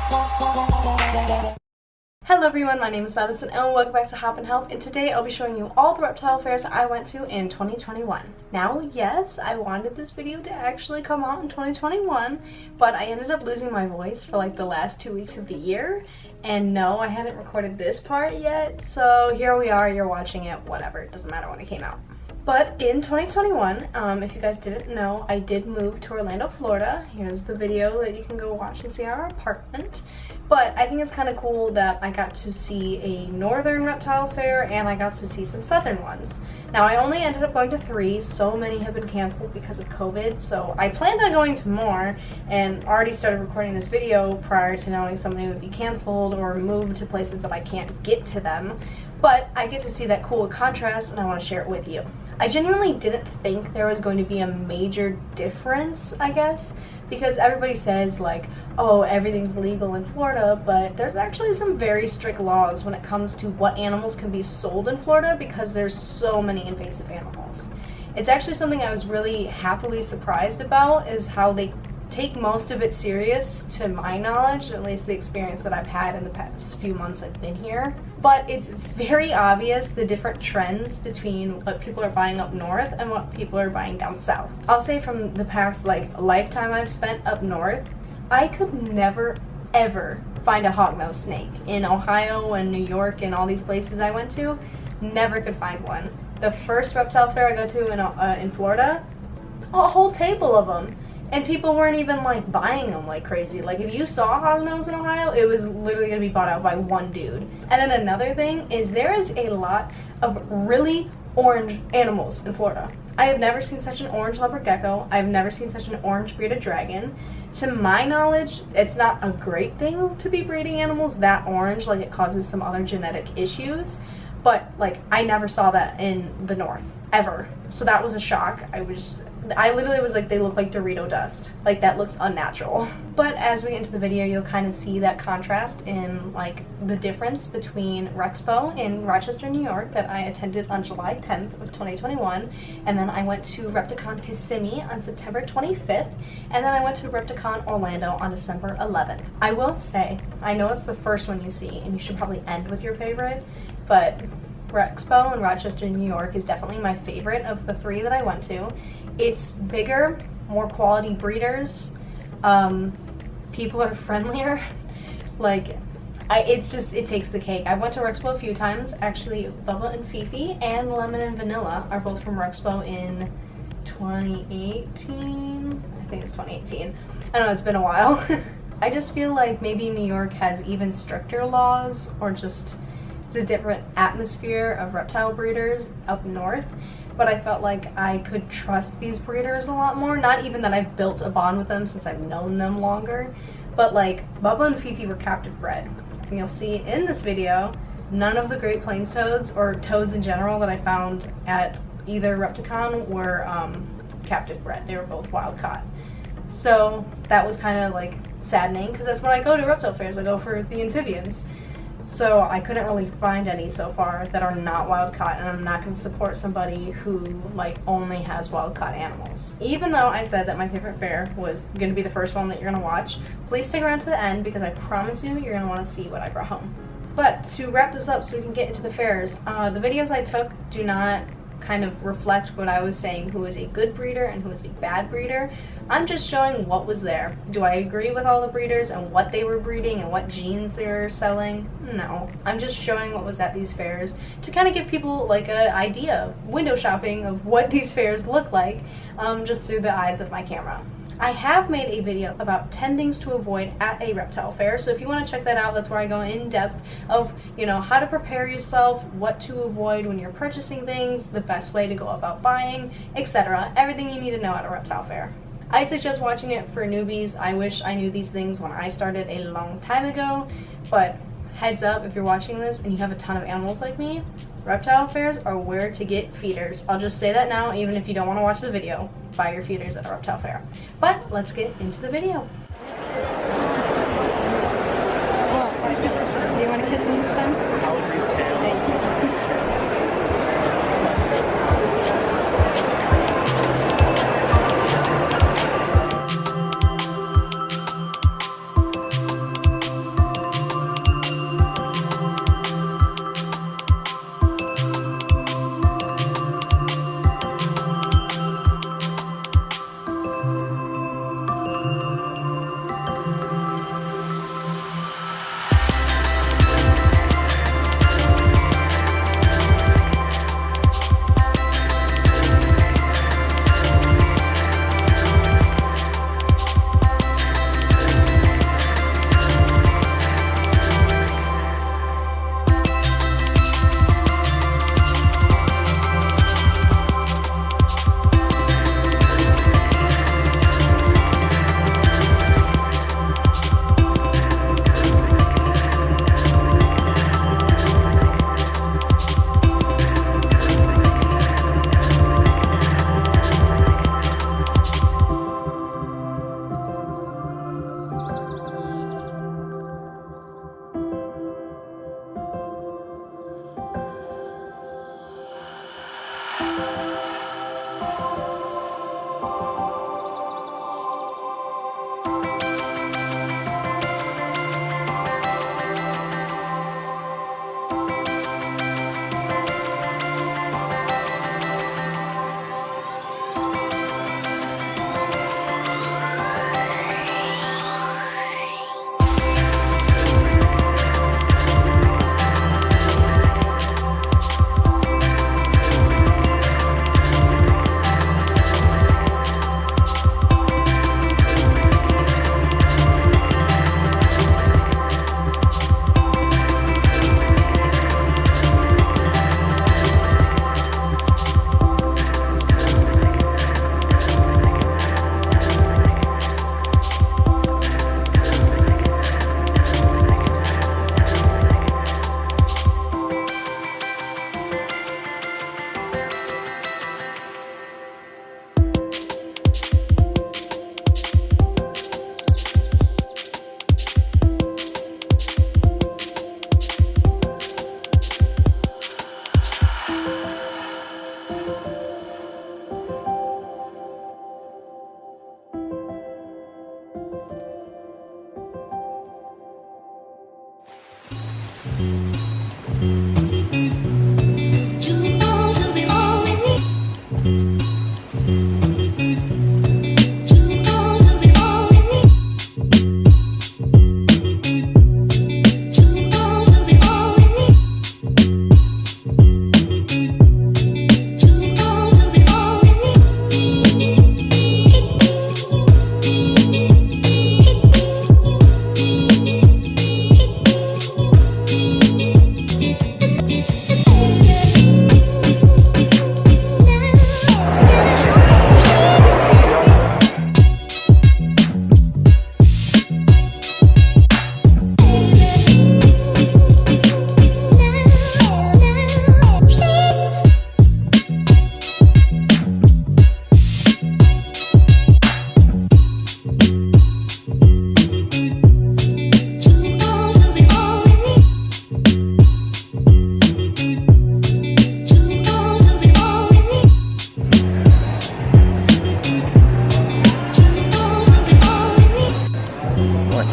Hello everyone, my name is Madison and welcome back to Hopp'in, and today I'll be showing you all the reptile fairs I went to in 2021. Now, yes, I wanted this video to actually come out in 2021, but I ended up losing my voice for like the last 2 weeks of the year, and no, I hadn't recorded this part yet, so here we are, you're watching it, whatever, it doesn't matter when it came out. But in 2021, if you guys didn't know, I did move to Orlando, Florida. Here's the video that you can go watch and see our apartment. But I think it's kind of cool that I got to see a northern reptile fair and I got to see some southern ones. Now, I only ended up going to 3. So many have been canceled because of COVID, so I planned on going to more and already started recording this video prior to knowing somebody would be canceled or moved to places that I can't get to them. But I get to see that cool contrast and I want to share it with you. I genuinely didn't think there was going to be a major difference, I guess, because everybody says like, oh, everything's legal in Florida, but there's actually some very strict laws when it comes to what animals can be sold in Florida because there's so many invasive animals. It's actually something I was really happily surprised about, is how they take most of it serious, to my knowledge, at least the experience that I've had in the past few months I've been here. But it's very obvious the different trends between what people are buying up north and what people are buying down south. I'll say from the past lifetime I've spent up north, I could never ever find a hognose snake. In Ohio and New York and all these places I went to, never could find one. The first reptile fair I go to in Florida, a whole table of them. And people weren't even like buying them like crazy. Like if you saw hognose in Ohio, it was literally gonna be bought out by one dude. And then another thing is there is a lot of really orange animals in Florida. I have never seen such an orange leopard gecko. I've never seen such an orange bearded dragon. To my knowledge, it's not a great thing to be breeding animals that orange, like it causes some other genetic issues. But like I never saw that in the north, ever. So that was a shock. I literally was like, they look like Dorito dust. Like, that looks unnatural. But as we get into the video, you'll kind of see that contrast in, like, the difference between Rexpo in Rochester, New York that I attended on July 10th of 2021. And then I went to Repticon Kissimmee on September 25th. And then I went to Repticon Orlando on December 11th. I will say, I know it's the first one you see, and you should probably end with your favorite, but Rexpo in Rochester, New York is definitely my favorite of the 3 that I went to. It's bigger, more quality breeders, people are friendlier, like, it takes the cake. I went to Rexpo a few times, actually. Bubba and Fifi and Lemon and Vanilla are both from Rexpo in 2018, I think it's 2018, I don't know, it's been a while. I just feel like maybe New York has even stricter laws, or just it's a different atmosphere of reptile breeders up north. But I felt like I could trust these breeders a lot more. Not even that I've built a bond with them since I've known them longer, but like Bubba and Fifi were captive bred. And you'll see in this video, none of the Great Plains toads, or toads in general, that I found at either Repticon were captive bred. They were both wild caught. So that was kind of like saddening, because that's when I go to reptile fairs. I go for the amphibians. So I couldn't really find any so far that are not wild caught, and I'm not going to support somebody who like only has wild caught animals. Even though I said that my favorite fair was going to be the first one that you're going to watch, please stick around to the end because I promise you you're going to want to see what I brought home. But to wrap this up so we can get into the fairs, the videos I took do not kind of reflect what I was saying, who is a good breeder and who is a bad breeder. I'm just showing what was there. Do I agree with all the breeders and what they were breeding and what genes they were selling? No. I'm just showing what was at these fairs to kind of give people like an idea of window shopping of what these fairs look like, just through the eyes of my camera. I have made a video about 10 things to avoid at a reptile fair, so if you want to check that out, that's where I go in depth of, you know, how to prepare yourself, what to avoid when you're purchasing things, the best way to go about buying, etc. Everything you need to know at a reptile fair. I'd suggest watching it for newbies. I wish I knew these things when I started a long time ago, but heads up, if you're watching this and you have a ton of animals like me, reptile fairs are where to get feeders. I'll just say that now, even if you don't want to watch the video. Buy your feeders at a reptile fair. But let's get into the video. Do you want to kiss me this time? Thank you.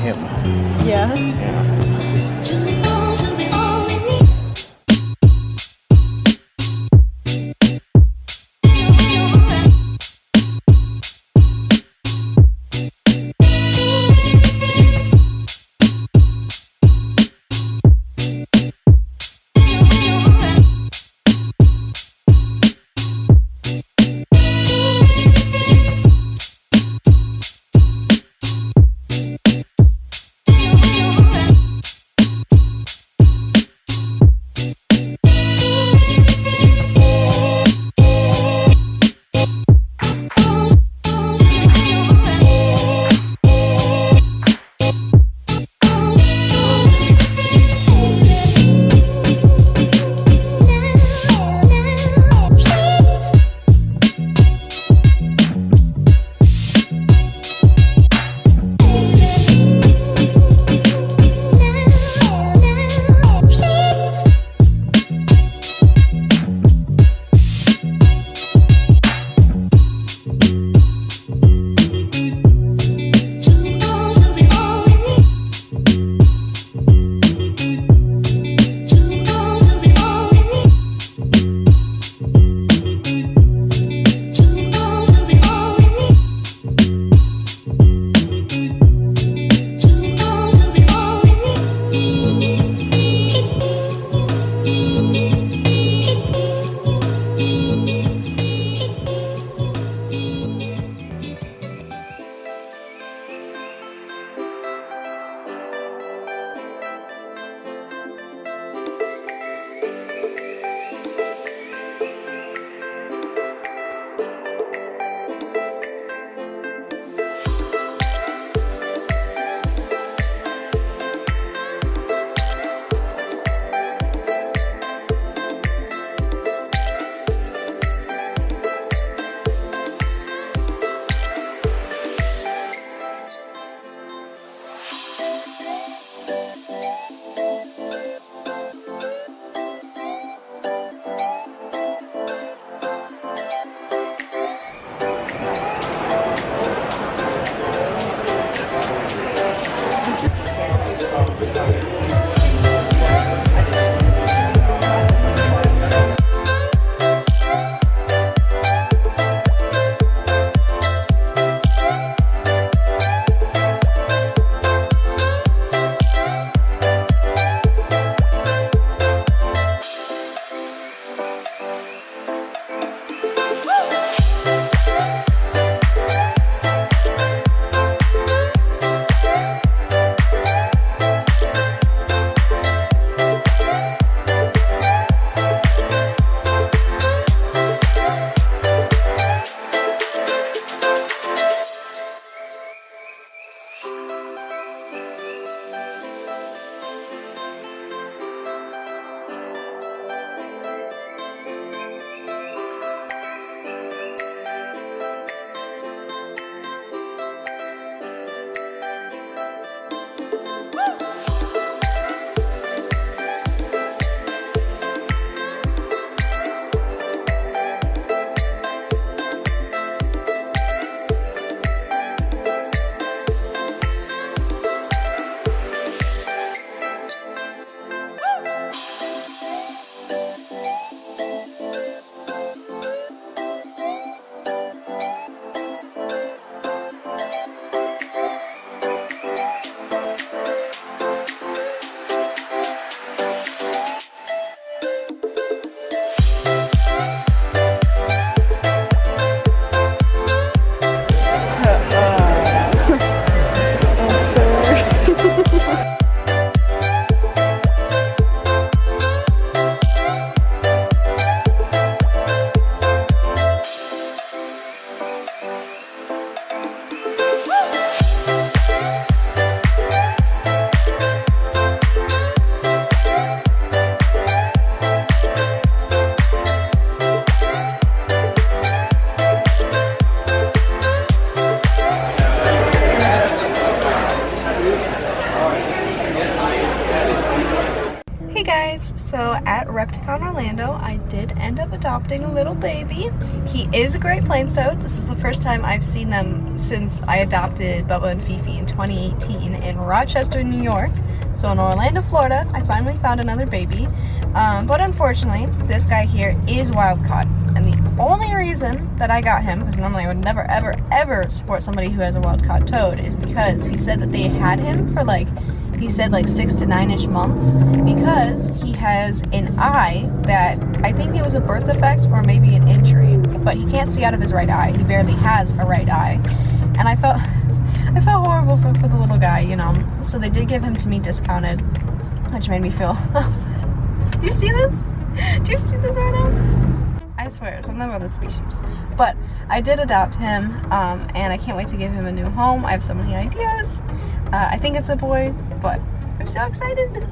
hip. Yeah. So at Repticon Orlando, I did end up adopting a little baby. He is a Great Plains toad. This is the first time I've seen them since I adopted Bubba and Fifi in 2018 in Rochester, New York. So in Orlando, Florida, I finally found another baby. But unfortunately, this guy here is wild caught. And the only reason that I got him, because normally I would never, ever, ever support somebody who has a wild caught toad, is because he said that they had him for like, he said like 6 to 9-ish months, because he has an eye that, I think it was a birth defect or maybe an injury, but he can't see out of his right eye. He barely has a right eye. And I felt horrible for the little guy, you know. So they did give him to me discounted, which made me feel, do you see this? Do you see this right now? I swear, something about the species. But I did adopt him, and I can't wait to give him a new home. I have so many ideas. I think it's a boy, but I'm so excited.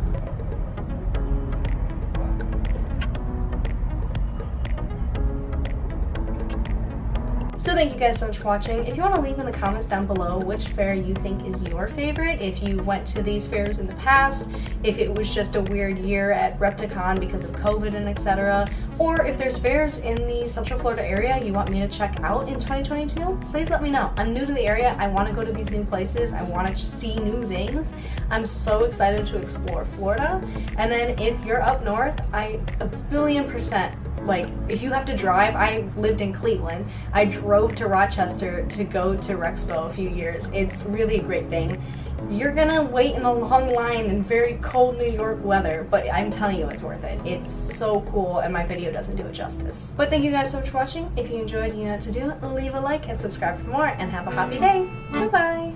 So thank you guys so much for watching. If you want to leave in the comments down below which fair you think is your favorite, if you went to these fairs in the past, if it was just a weird year at Repticon because of COVID and etc., or if there's fairs in the Central Florida area you want me to check out in 2022, please let me know. I'm new to the area. I want to go to these new places. I want to see new things. I'm so excited to explore Florida. And then if you're up north, I 1,000,000%, like, if you have to drive, I lived in Cleveland. I drove to Rochester to go to Rexpo a few years. It's really a great thing. You're gonna wait in a long line in very cold New York weather, but I'm telling you it's worth it. It's so cool, and my video doesn't do it justice. But thank you guys so much for watching. If you enjoyed, you know what to do. Leave a like and subscribe for more, and have a happy day. Bye-bye.